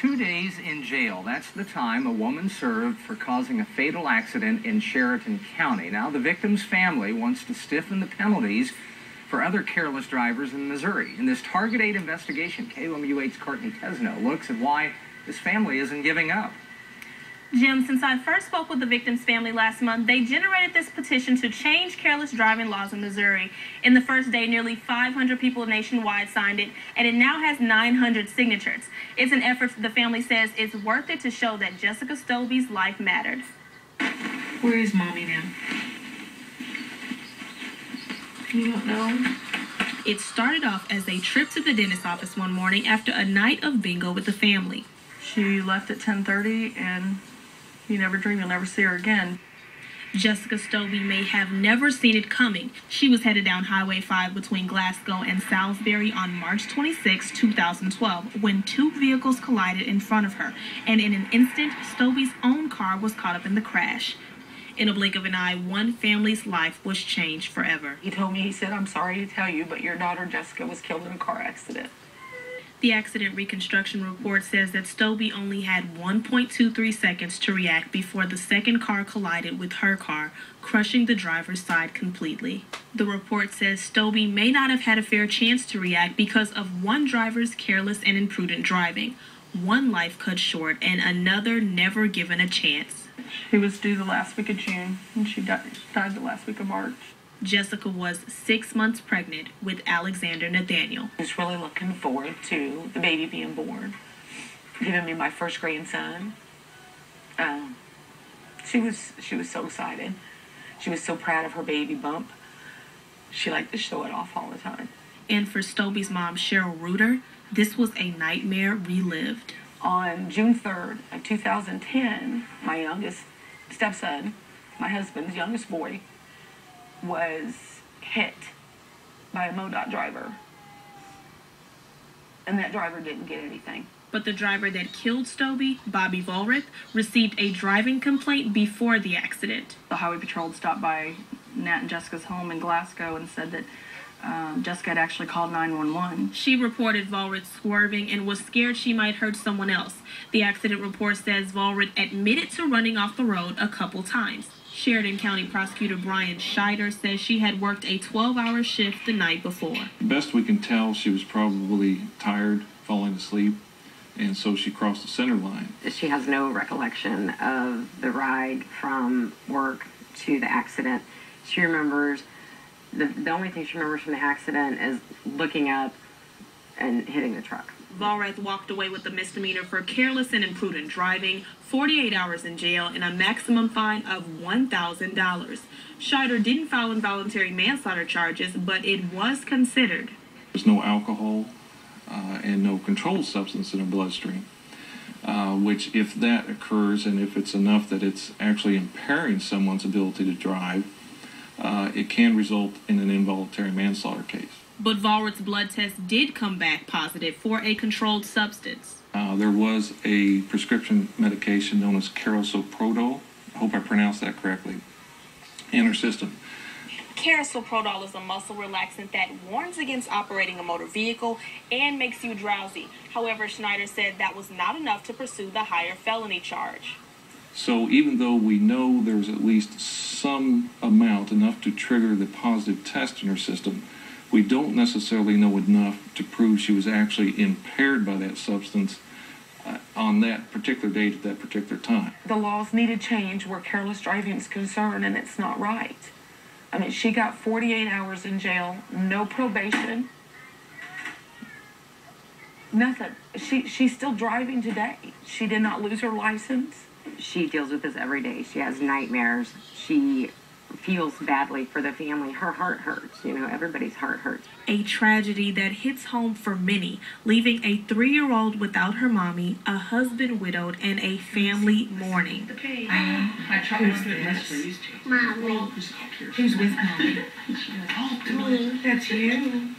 2 days in jail. That's the time a woman served for causing a fatal accident in Sheraton County. Now, the victim's family wants to stiffen the penalties for other careless drivers in Missouri. In this Target 8 investigation, KOMU8's Courtney Tesno looks at why this family isn't giving up. Jim, since I first spoke with the victim's family last month, they generated this petition to change careless driving laws in Missouri. In the first day, nearly 500 people nationwide signed it, and it now has 900 signatures. It's an effort the family says is worth it to show that Jessica Stobie's life mattered. Where is Mommy now? You don't know? It started off as a trip to the dentist's office one morning after a night of bingo with the family. She left at 10:30, and you never dream you'll never see her again. Jessica Stobie may have never seen it coming. She was headed down Highway 5 between Glasgow and Salisbury on March 26, 2012, when two vehicles collided in front of her, and in an instant, Stobie's own car was caught up in the crash. In a blink of an eye, one family's life was changed forever. He told me, he said, "I'm sorry to tell you, but your daughter Jessica was killed in a car accident." The accident reconstruction report says that Stobie only had 1.23 seconds to react before the second car collided with her car, crushing the driver's side completely. The report says Stobie may not have had a fair chance to react because of one driver's careless and imprudent driving, one life cut short, and another never given a chance. She was due the last week of June, and she died the last week of March. Jessica was 6 months pregnant with Alexander Nathaniel. I was really looking forward to the baby being born, giving me my first grandson. She was so excited. She was so proud of her baby bump. She liked to show it off all the time. And for Stobie's mom, Cheryl Reuter, this was a nightmare relived. On June 3rd of 2010, my youngest stepson, my husband's youngest boy, was hit by a MoDOT driver. And that driver didn't get anything. But the driver that killed Stobie, Bobby Volrith, received a driving complaint before the accident. The Highway Patrol stopped by Nat and Jessica's home in Glasgow and said that Jessica had actually called 911. She reported Volrith swerving and was scared she might hurt someone else. The accident report says Volrith admitted to running off the road a couple times. Sheridan County Prosecutor Brian Scheider says she had worked a 12-hour shift the night before. Best we can tell, she was probably tired, falling asleep, and so she crossed the center line. She has no recollection of the ride from work to the accident. She remembers, the only thing she remembers from the accident is looking up and hitting the truck. Volrith walked away with a misdemeanor for careless and imprudent driving, 48 hours in jail, and a maximum fine of $1,000. Scheider didn't file involuntary manslaughter charges, but it was considered. There's no alcohol and no controlled substance in her bloodstream, which if that occurs and if it's enough that it's actually impairing someone's ability to drive, it can result in an involuntary manslaughter case. But Volrith's blood test did come back positive for a controlled substance. There was a prescription medication known as carisoprodol, I hope I pronounced that correctly, in her system. Carisoprodol is a muscle relaxant that warns against operating a motor vehicle and makes you drowsy. However, Schneider said that was not enough to pursue the higher felony charge. So even though we know there's at least some amount, enough to trigger the positive test in her system, we don't necessarily know enough to prove she was actually impaired by that substance on that particular date at that particular time. The laws need to change where careless driving is concerned, and it's not right. I mean, she got 48 hours in jail, no probation, nothing. She's still driving today. She did not lose her license. She deals with this every day. She has nightmares. She feels badly for the family. Her heart hurts. You know, everybody's heart hurts. A tragedy that hits home for many, leaving a 3-year-old without her mommy, a husband widowed, and a family mourning. I tried to put less for these two. Mommy. Who's with Mommy? Talk to me. That's you.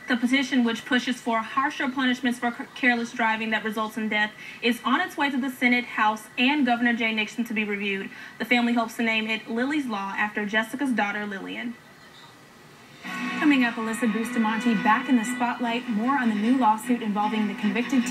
The petition, which pushes for harsher punishments for careless driving that results in death, is on its way to the Senate, House, and Governor Jay Nixon to be reviewed. The family hopes to name it Lily's Law after Jessica's daughter, Lillian. I'm Coming up, Alyssa Bustamante back in the spotlight. More on the new lawsuit involving the convicted